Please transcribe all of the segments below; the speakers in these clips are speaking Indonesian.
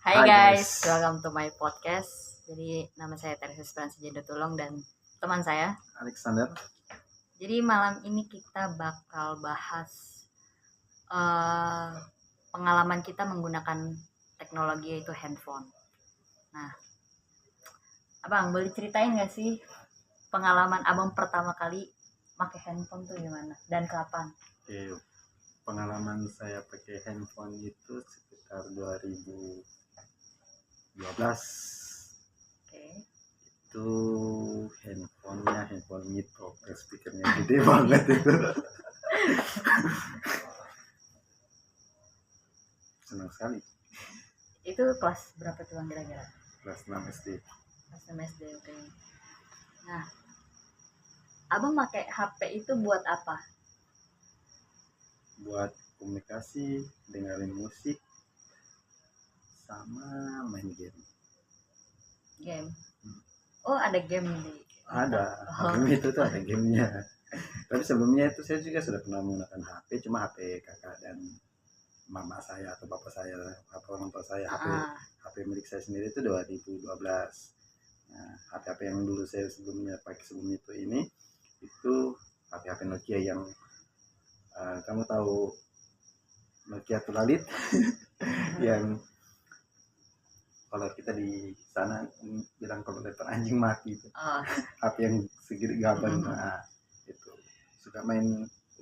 Hai Hai guys, guys. welcome to my podcast. Jadi nama saya Teresa Esperanza Janda Tulung dan teman saya. Alexander. Jadi malam ini kita bakal bahas pengalaman kita menggunakan teknologi yaitu handphone. Nah, abang boleh ceritain nggak sih pengalaman abang pertama kali pakai handphone tuh gimana dan kapan? Oke, pengalaman saya pakai handphone itu sekitar 2012. Oke. Itu handphone Mito, speakernya gede banget itu. Senang sekali. Itu kelas berapa tuh bang kira-kira? Kelas 6 SD. Kelas 6 SD, oke. Nah, abang pakai HP itu buat apa? Buat komunikasi, dengerin musik, sama main game. Game. Oh, ada game di Ada, game itu tuh ada gamenya. Tapi sebelumnya itu saya juga sudah pernah menggunakan HP, cuma HP kakak dan mama saya atau bapak saya, atau orang tua saya. HP milik saya sendiri itu 2012. Nah, HP yang dulu saya sebelumnya itu HP Nokia yang kamu tahu Nokia Tulalit yang kalau kita di sana bilang kalau lempar anjing mati itu. HP yang segede gaban. Nah, itu suka main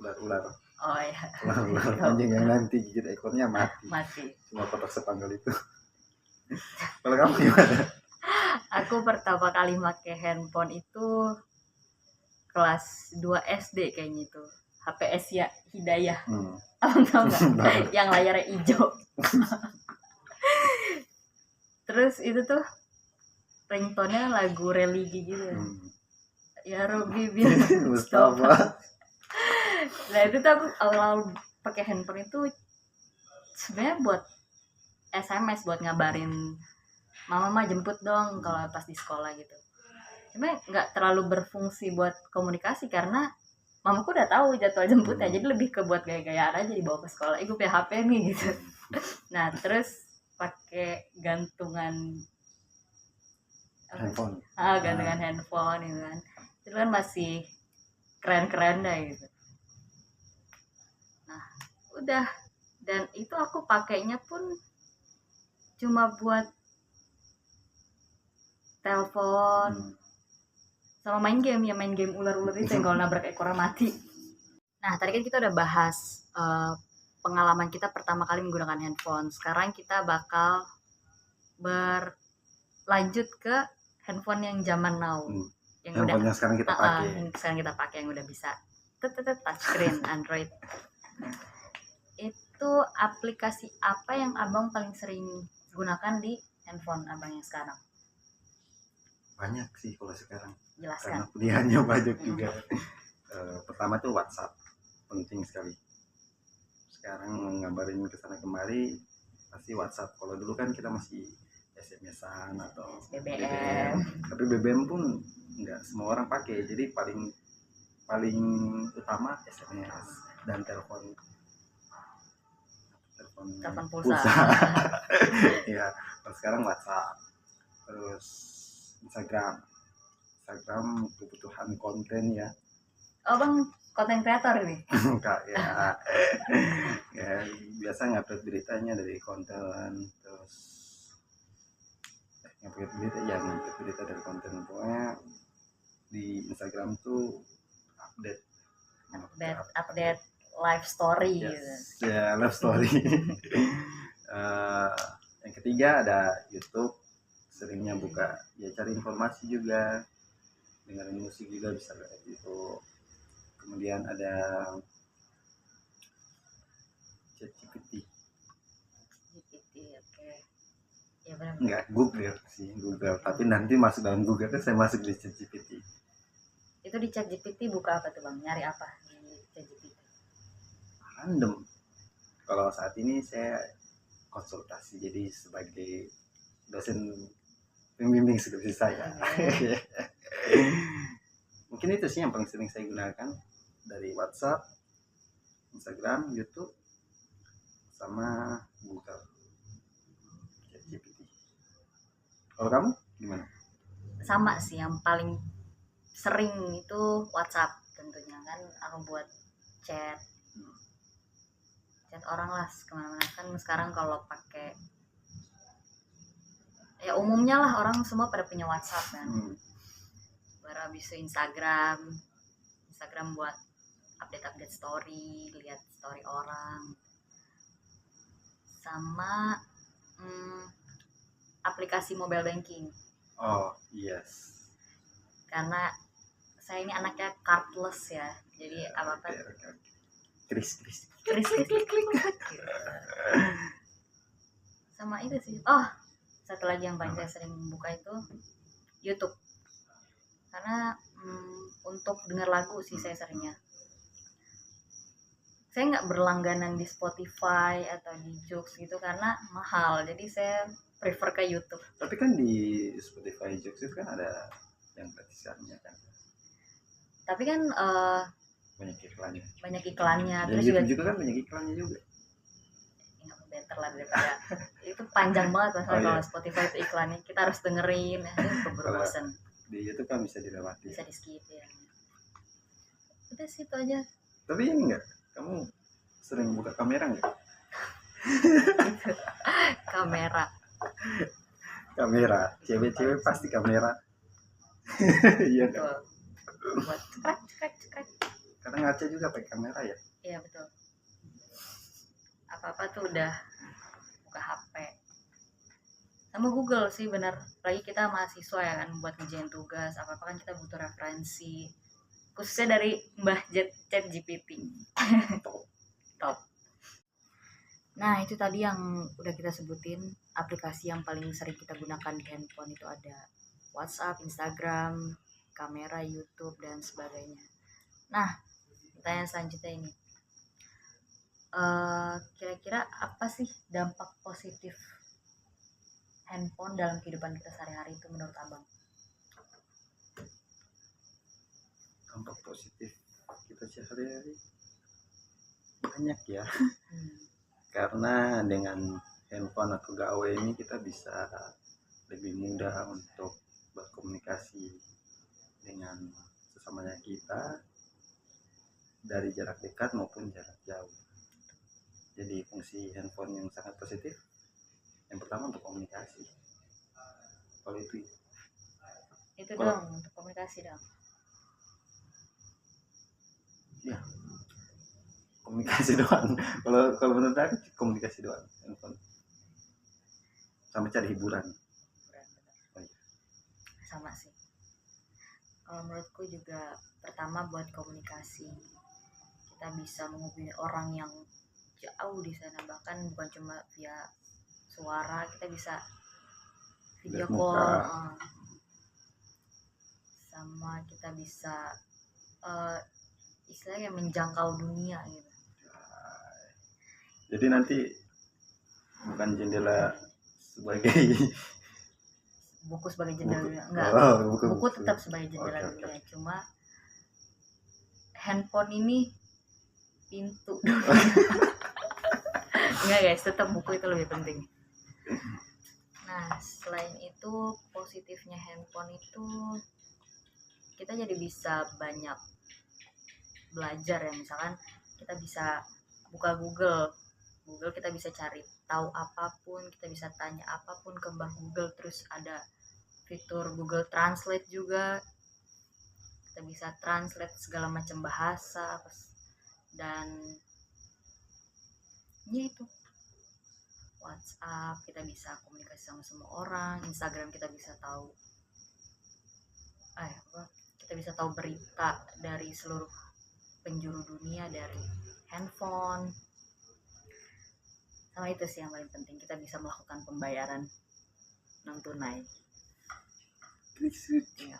ular-ular. Oh iya. Ular anjing yang nanti gigit ekornya mati. Cuma kotak sepanggal itu. Kalau kamu gimana? Aku pertama kali pakai handphone itu kelas 2 SD kayaknya itu. HP Asia Hidayah. Abang tahu nggak? Yang layarnya hijau. Terus itu tuh ringtone-nya lagu religi gitu. Ya Robi biar Mustafa. Nah itu tuh aku awal-awal pakai handphone itu sebenarnya buat SMS, buat ngabarin mama jemput dong kalau pas di sekolah gitu. Cuma nggak terlalu berfungsi buat komunikasi karena mamaku udah tahu jadwal jemputnya, jadi lebih ke buat gaya-gayaan aja dibawa ke sekolah. Iku punya HP nih gitu. Nah terus pakai gantungan handphone. Gantungan handphone gitu kan. Itu kan masih keren-keren dah gitu. Nah udah, dan itu aku pakainya pun cuma buat telepon sama main game, ya main game ular-ular itu yang kalau nabrak ekornya mati. Nah tadi kan kita udah bahas pengalaman kita pertama kali menggunakan handphone. Sekarang kita bakal berlanjut ke handphone yang zaman now, yang handphone yang sekarang kita pakai. Yang sekarang kita pakai yang udah bisa touchscreen Android. Itu aplikasi apa yang abang paling sering gunakan di handphone abang yang sekarang? Banyak sih kalau sekarang. Jelaskan. Karena kuliahnya banyak juga. Pertama tuh WhatsApp, penting sekali. Sekarang ngabarin kesana kemari pasti WhatsApp. Kalau dulu kan kita masih SMS-an atau BBM. Tapi BBM pun nggak semua orang pakai. Jadi paling utama SMS dan telepon pulsa. Ya, sekarang WhatsApp, terus Instagram kebutuhan konten ya. Oh bang, konten kreator ini? Enggak ya. Ya biasa ngupload beritanya dari konten, terus ngupload berita dari konten. Pokoknya di Instagram tuh update live story. Yes. Ya, live story. Yang ketiga ada YouTube, seringnya buka ya, cari informasi juga, dengerin musik juga bisa kayak gitu. Kemudian ada ChatGPT. Oke. Ya benar. Enggak, Google, tapi nanti masuk dalam Google kan saya masuk di ChatGPT. Itu di ChatGPT buka apa tuh bang? Nyari apa di ChatGPT? Random. Kalau saat ini saya konsultasi, jadi sebagai dosen pembimbing skripsi saya. Mungkin itu sih yang paling sering saya gunakan dari WhatsApp, Instagram, YouTube, sama Google, ChatGPT. Kalau kamu gimana? Sama sih, yang paling sering itu WhatsApp tentunya kan, aku buat chat orang lah kemana-mana kan. Sekarang kalau pakai, ya umumnya lah orang semua pada punya WhatsApp kan. Baru habis itu Instagram buat update story, lihat story orang, sama aplikasi mobile banking. Oh yes. Karena saya ini anaknya cardless ya, jadi apa-apa Kris. klik sama itu sih. Oh, satu lagi yang paling saya sering buka itu YouTube, karena untuk dengar lagu sih saya seringnya. Saya nggak berlangganan di Spotify atau di Joox gitu karena mahal, jadi saya prefer ke YouTube. Tapi kan di Spotify Joox itu kan ada yang gratisannya kan. Tapi kan banyak iklannya. Dan Terus YouTube juga kan banyak iklannya juga. Ya, better lah daripada itu panjang banget masalah. Kalau Spotify itu iklannya kita harus dengerin, itu keburu bosan. Di YouTube kan bisa dilewati. Bisa di skip ya. Udah sih itu aja. Tapi ini enggak, kamu sering buka kamera nggak? Kamera, cewek-cewek pasti kamera. Iya kan? Buat cekrek. Karena ngaca juga pakai kamera ya? Iya betul. Apa-apa tuh udah buka HP. Sama Google sih benar. Lagi kita mahasiswa ya kan, buat ngerjain tugas, apa-apa kan kita butuh referensi. Khususnya dari Mbah ChatGPT. Top. Nah itu tadi yang udah kita sebutin, aplikasi yang paling sering kita gunakan di handphone itu ada WhatsApp, Instagram, kamera, YouTube, dan sebagainya. Nah pertanyaan selanjutnya ini, kira-kira apa sih dampak positif handphone dalam kehidupan kita sehari-hari itu menurut abang? Dampak positif kita sehari-hari banyak ya. Karena dengan handphone atau gawe ini kita bisa lebih mudah untuk berkomunikasi dengan sesamanya kita dari jarak dekat maupun jarak jauh. Jadi fungsi handphone yang sangat positif yang pertama untuk komunikasi. Kalau itu dong untuk komunikasi dong. Ya, komunikasi doang. Kalau menurut aku komunikasi doang handphone. Sampai cari hiburan. Sama sih. Kalau menurutku juga pertama buat komunikasi. Kita bisa menghubungi orang yang jauh di sana, bahkan bukan cuma via suara, kita bisa video call. Sama kita bisa istilahnya menjangkau dunia gitu. Jadi nanti bukan jendela sebagai buku sebagai jendela dunia, enggak. Buku tetap sebagai jendela dunia. Cuma handphone ini pintu dunia. Enggak guys, tetap buku itu lebih penting. Nah selain itu, positifnya handphone itu kita jadi bisa banyak belajar ya. Misalkan kita bisa buka Google, kita bisa cari tahu apapun, kita bisa tanya apapun ke Mbah Google. Terus ada fitur Google Translate juga, kita bisa translate segala macam bahasa. Dan ya itu, WhatsApp kita bisa komunikasi sama semua orang, Instagram kita bisa tahu kita bisa tahu berita dari seluruh penjuru dunia dari handphone. Sama itu sih yang paling penting, kita bisa melakukan pembayaran non tunai. Ya,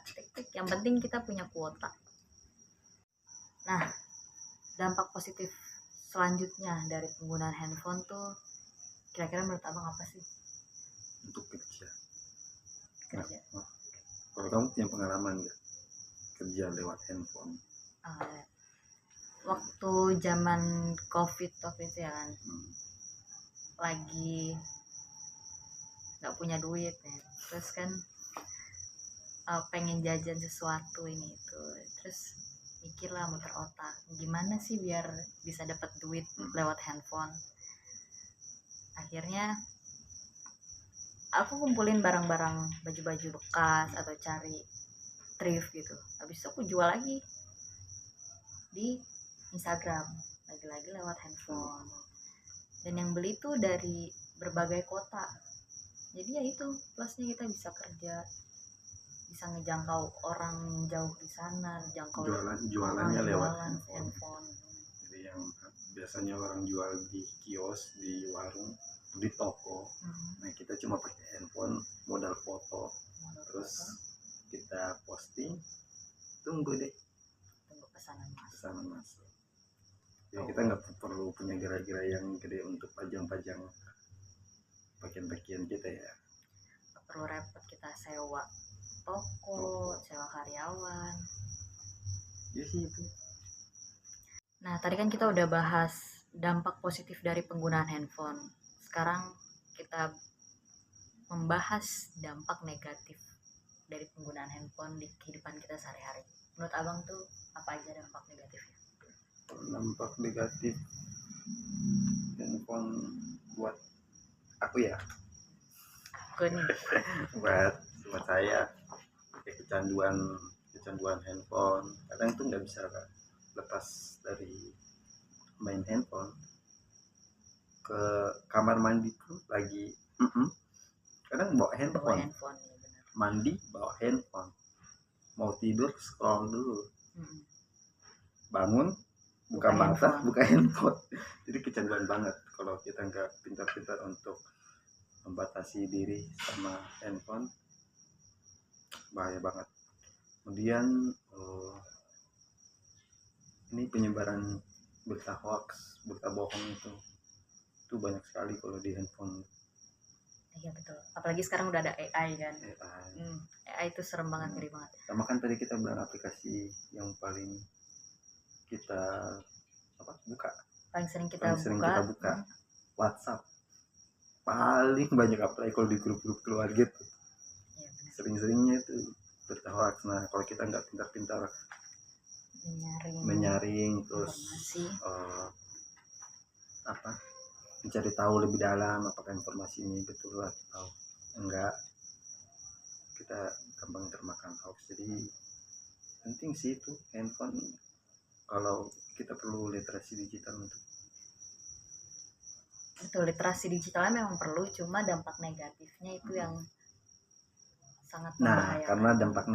yang penting kita punya kuota. Nah dampak positif selanjutnya dari penggunaan handphone tuh kira-kira menurut abang apa sih? Untuk kerja. Kalau kamu punya pengalaman nggak kerja lewat handphone? Waktu zaman COVID ya kan, lagi nggak punya duit ya. Terus kan pengen jajan sesuatu ini itu, terus mikirlah muter otak gimana sih biar bisa dapat duit lewat handphone. Akhirnya aku kumpulin barang-barang baju-baju bekas atau cari thrift gitu, habis itu aku jual lagi di Instagram, lagi-lagi lewat handphone. Dan yang beli tuh dari berbagai kota, jadi ya itu plusnya, kita bisa kerja, bisa ngejangkau orang jauh di sana, jangkau jualannya lewat handphone. Jadi yang biasanya orang jual di kios, di warung, di toko, nah kita cuma pakai handphone, modal foto, terus kita posting, tunggu pesanan masuk. Jadi kita nggak perlu punya gerai-gerai yang gede untuk pajang-pajang pakaian-pakaian kita ya. Nggak perlu repot kita sewa toko, sewa karyawan. Ya sih itu. Nah, tadi kan kita udah bahas dampak positif dari penggunaan handphone. Sekarang kita membahas dampak negatif dari penggunaan handphone di kehidupan kita sehari-hari. Menurut Abang tuh apa aja dampak negatifnya? Dampak negatif handphone buat aku ya. Aku nih. buat saya kecanduan handphone. Kadang tuh nggak bisa lepas dari main handphone. Ke kamar mandi tuh lagi kadang bawa handphone. Ya benar. Mandi bawa handphone, mau tidur scroll dulu, bangun buka mata handphone. Buka handphone. Jadi kecanduan banget kalau kita nggak pintar-pintar untuk membatasi diri sama handphone, bahaya banget. Kemudian ini penyebaran berita hoax, berita bohong itu banyak sekali kalau di handphone. Iya betul, apalagi sekarang udah ada AI kan. AI itu serem banget, ngeri banget. Sama kan tadi kita bilang aplikasi yang paling kita buka, paling sering kita buka. WhatsApp. Paling banyak apalagi kalau di grup-grup keluarga gitu. Ya, sering-seringnya itu berita hoax. Nah kalau kita nggak pintar-pintar menyaring terus mencari tahu lebih dalam apakah informasi ini betul atau enggak, kita gampang termakan hoax. Jadi penting sih itu handphone, kalau kita perlu literasi digital untuk betul, literasi digitalnya memang perlu, cuma dampak negatifnya itu yang sangat membahayakan. Nah karena dampak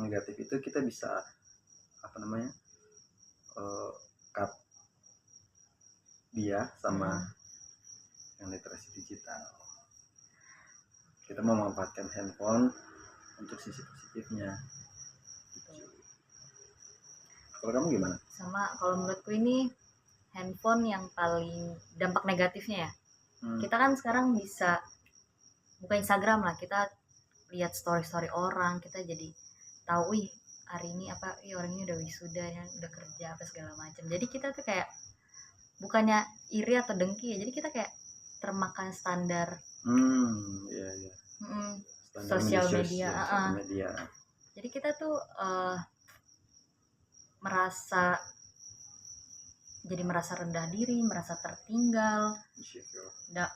negatif itu kita bisa cut dia sama yang literasi digital. Kita mau memanfaatkan handphone untuk sisi positifnya. Kalau kamu gimana? Sama, kalau menurutku ini handphone yang paling dampak negatifnya ya. Kita kan sekarang bisa buka Instagram lah, kita lihat story orang, kita jadi tahu hari ini orang ini udah wisuda, udah kerja apa segala macam. Jadi kita tuh kayak bukannya iri atau dengki ya, jadi kita kayak termakan standar sosial media. Jadi kita tuh merasa rendah diri, merasa tertinggal,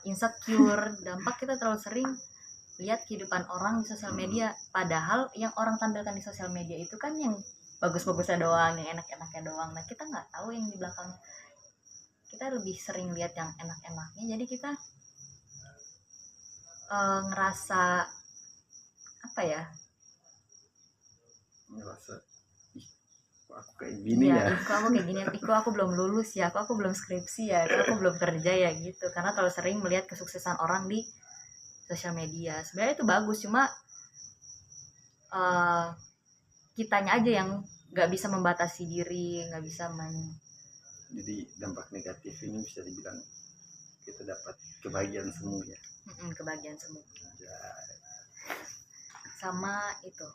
insecure. Dampak kita terlalu sering lihat kehidupan orang di sosial media, padahal yang orang tampilkan di sosial media itu kan yang bagus-bagusnya doang, yang enak-enaknya doang. Nah kita nggak tahu yang di belakang. Kita lebih sering lihat yang enak-enaknya, jadi kita ngerasa ngerasa aku kayak gini ya. Aku belum lulus ya, aku belum skripsi ya, aku belum kerja ya gitu. Karena terlalu sering melihat kesuksesan orang di sosial media. Sebenarnya itu bagus, cuma kitanya aja yang nggak bisa membatasi diri, nggak bisa Jadi dampak negatif ini bisa dibilang kita dapat kebahagiaan semu ya. Kebahagiaan semu. Sama itu.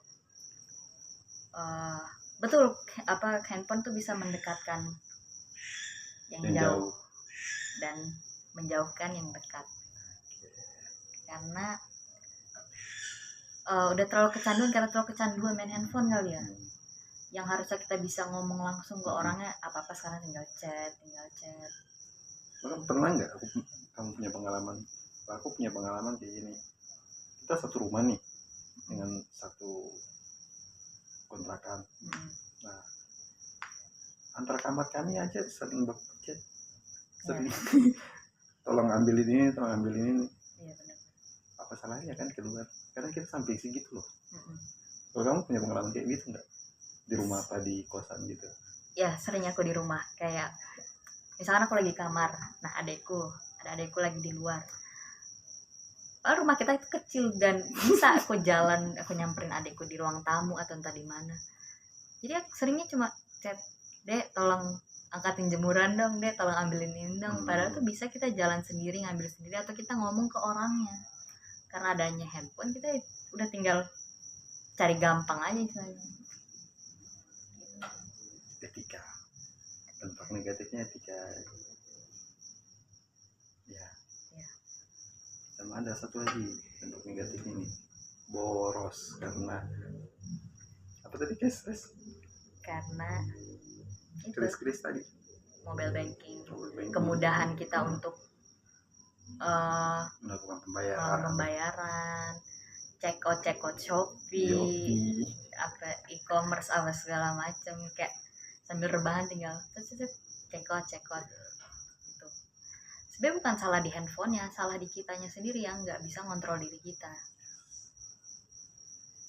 Betul, handphone tuh bisa mendekatkan yang jauh dan menjauhkan yang dekat. karena udah terlalu kecanduan main handphone kali ya, yang harusnya kita bisa ngomong langsung ke orangnya, apa sekarang tinggal chat. Pernah nggak kamu punya pengalaman? Aku punya pengalaman kayak gini. Kita satu rumah nih dengan satu kontrakan. Nah, antar kamar kami aja sering berchat, sering tolong ambilin ini. Iya benar. Apa salahnya kan keluar? Karena kita sampai segitu loh. Kalau kamu punya pengalaman kayak gitu nggak? Di rumah apa di kosan gitu? Ya sering aku di rumah, kayak misalkan aku lagi kamar, nah ada adekku lagi di luar. Rumah kita itu kecil dan bisa aku nyamperin adekku di ruang tamu atau entah di mana. Jadi seringnya cuma chat, Dek tolong angkatin jemuran dong, Dek tolong ambilin ini dong. Padahal tuh bisa kita jalan sendiri, ngambil sendiri, atau kita ngomong ke orangnya. Karena adanya handphone, kita udah tinggal cari gampang aja istilahnya. Etika, dampak negatifnya etika ya. Sama ada satu lagi dampak negatif ini, boros. Karena apa tadi, kris Karena itu tadi mobile banking, kemudahan kita untuk melakukan pembayaran, check out Shopee, apa e-commerce apa segala macam, kayak sambil rebahan tinggal check out gitu. Sebenarnya bukan salah di handphonenya, salah di kitanya sendiri yang nggak bisa ngontrol diri kita.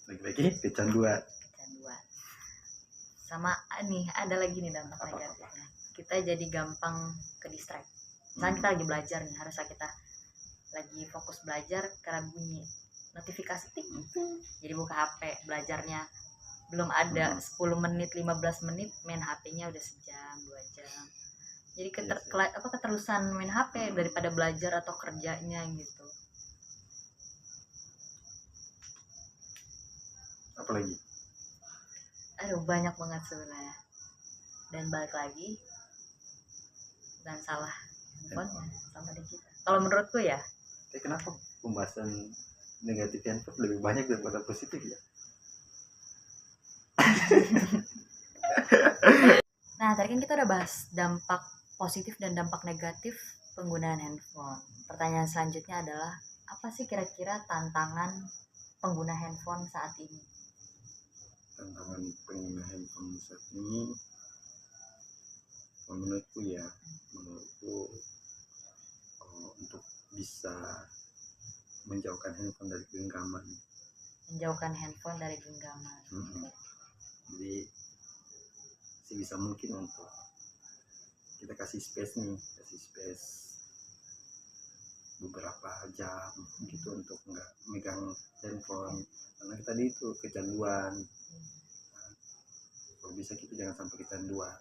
Lagi-lagi kecanduan. Sama nih ada lagi nih dampak negatifnya, kita jadi gampang ke distract. Misalnya kita lagi belajar nih, harusnya kita lagi fokus belajar, karena bunyi notifikasi ting, jadi buka HP, belajarnya belum ada 10 menit 15 menit, main HP-nya udah sejam 2 jam. Jadi keterusan main HP daripada belajar atau kerjanya gitu. Apalagi? Banyak banget sebenarnya. Dan balik lagi, bukan salah handphone, sama di kita. Kalau menurutku ya. Kenapa pembahasan negatif handphone lebih banyak daripada positif ya? Nah, tadi kan kita udah bahas dampak positif dan dampak negatif penggunaan handphone. Pertanyaan selanjutnya adalah, apa sih kira-kira tantangan pengguna handphone saat ini? Tantangan pengguna handphone saat ini, menurutku untuk bisa menjauhkan handphone dari genggaman. Jadi sebisa mungkin untuk kita kasih space beberapa jam gitu untuk nggak megang handphone, karena tadi itu kecanduan. Kalau bisa kita jangan sampai kecanduan.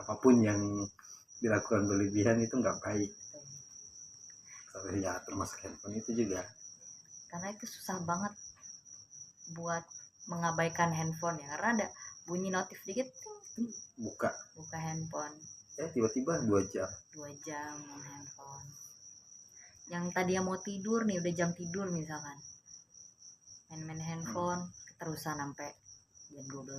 Apapun yang dilakukan berlebihan itu nggak baik. Ya termasuk handphone itu juga. Karena itu susah banget buat mengabaikan handphone ya, karena ada bunyi notif dikit buka handphone. Tiba-tiba 2 jam main handphone. Yang tadi yang mau tidur nih, udah jam tidur misalkan, main handphone keterusan sampai jam 12,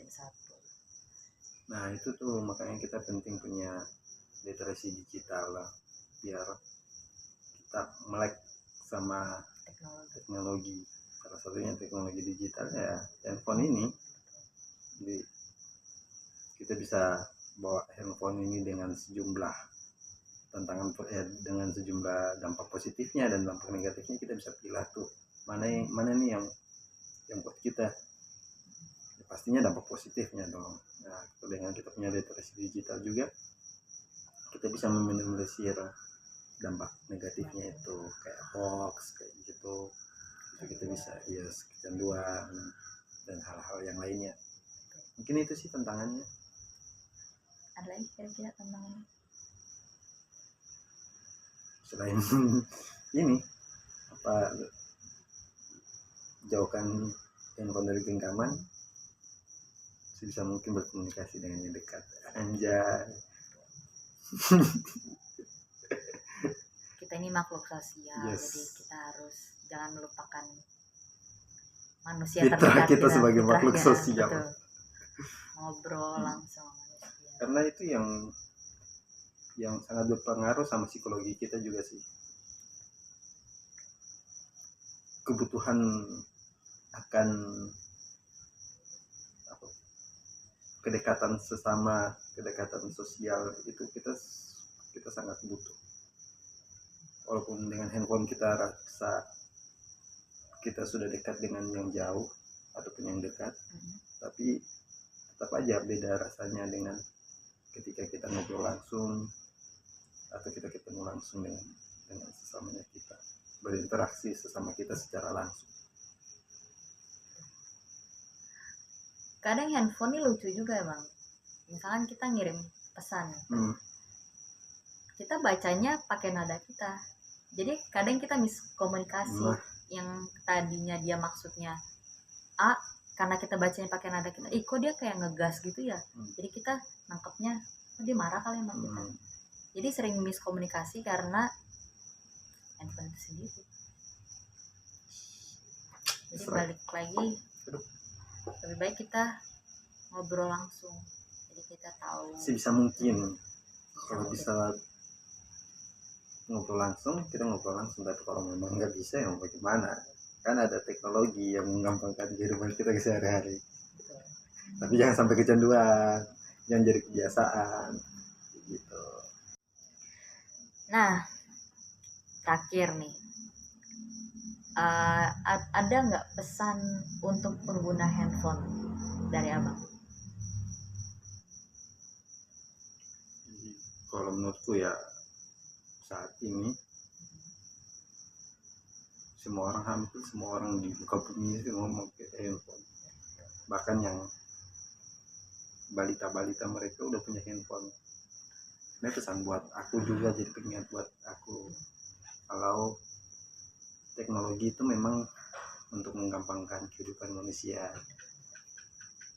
jam 1. Nah itu tuh makanya kita penting punya literasi digital lah, biar kita melek sama teknologi. Salah satunya teknologi digital ya handphone ini. Jadi kita bisa bawa handphone ini dengan sejumlah tantangan, dengan sejumlah dampak positifnya dan dampak negatifnya. Kita bisa pilih tuh mana nih yang buat kita ya, pastinya dampak positifnya dong. Nah dengan kita punya literasi digital juga, kita bisa meminimalisir dampak negatifnya itu, kayak hoax kayak gitu. Itu kita bisa kecanduan dan hal-hal yang lainnya. Mungkin itu sih tantangannya. Ada lagi kira-kira tantangannya selain ini jauhkan handphone dari genggaman, sebisa mungkin berkomunikasi dengan yang dekat. Anjay. Kita ini makhluk sosial, Yes. Jadi kita harus jangan melupakan manusia Fitrah terdekat kita sebagai makhluk fitrahnya, sosial. betul. Ngobrol langsung sama manusia. Karena itu yang sangat berpengaruh sama psikologi kita juga sih. Kebutuhan akan kedekatan sesama, kedekatan sosial itu kita sangat butuh. Walaupun dengan handphone kita rasa kita sudah dekat dengan yang jauh ataupun yang dekat, tapi tetap aja beda rasanya dengan ketika kita ngobrol langsung atau kita ketemu langsung dengan sesamanya kita, berinteraksi sesama kita secara langsung. Kadang handphone ini lucu juga ya Bang. Misalkan kita ngirim pesan, kita bacanya pakai nada kita. Jadi kadang kita miskomunikasi. Yang tadinya dia maksudnya A, karena kita bacanya pakai nada kita, kok dia kayak ngegas gitu ya. Jadi kita nangkepnya, dia marah kali sama kita. Jadi sering miskomunikasi karena handphone itu sendiri. Jadi balik lagi, lebih baik kita ngobrol langsung, jadi kita tahu sebisa mungkin kalau bisa ngobrol langsung, kita ngobrol langsung. Tapi kalau memang nggak bisa, ya mau bagaimana, kan ada teknologi yang menggampangkan kehidupan kita sehari-hari. Tapi jangan sampai kecanduan, jangan jadi kebiasaan gitu. Nah, terakhir nih, ada nggak pesan untuk pengguna handphone dari Abang? Kalau menurutku ya, saat ini hampir semua orang di muka bumi ini ngomong ke handphone. Bahkan yang balita-balita mereka udah punya handphone. Ini pesan buat aku juga, jadi pengingat buat aku, kalau teknologi itu memang untuk menggampangkan kehidupan manusia,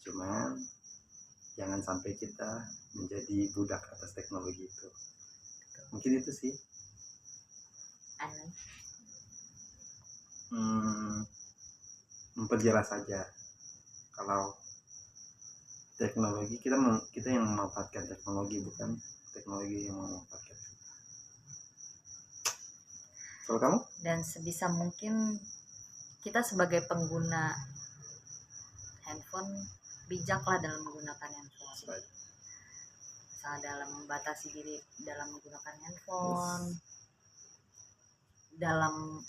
cuman jangan sampai kita menjadi budak atas teknologi itu. Mungkin itu sih. Memperjelas saja kalau teknologi, kita yang memanfaatkan teknologi, bukan teknologi yang memanfaatkan kita. Soal kamu? Dan sebisa mungkin kita sebagai pengguna handphone bijaklah dalam menggunakan handphone. Misalnya dalam membatasi diri dalam menggunakan handphone, dalam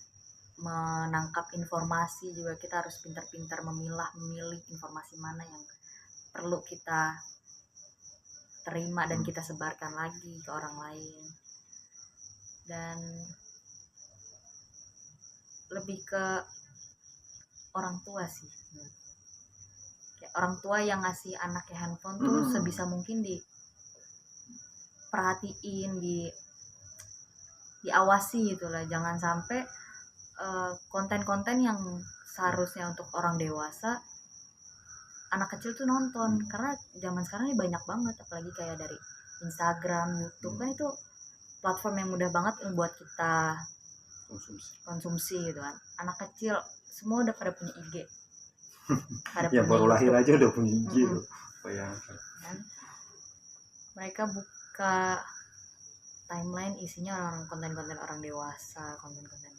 menangkap informasi juga kita harus pintar-pintar memilih informasi mana yang perlu kita terima dan kita sebarkan lagi ke orang lain. Dan lebih ke orang tua sih, kayak orang tua yang ngasih anaknya handphone tuh sebisa mungkin diperhatiin, diawasi gitu lah. Jangan sampai konten-konten yang seharusnya untuk orang dewasa anak kecil tuh nonton. Karena zaman sekarang ini banyak banget, apalagi kayak dari Instagram, YouTube, kan itu platform yang mudah banget buat kita konsumsi gitu kan. Anak kecil semua udah pada punya IG, pada ya baru lahir aja udah punya IG loh. Dan mereka buka timeline isinya orang konten-konten orang dewasa, konten-konten.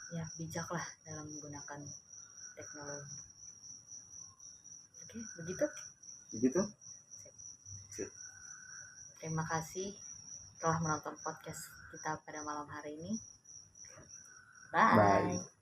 Ya bijaklah dalam menggunakan teknologi. Oke, begitu. Sip. Terima kasih telah menonton podcast kita pada malam hari ini. Bye.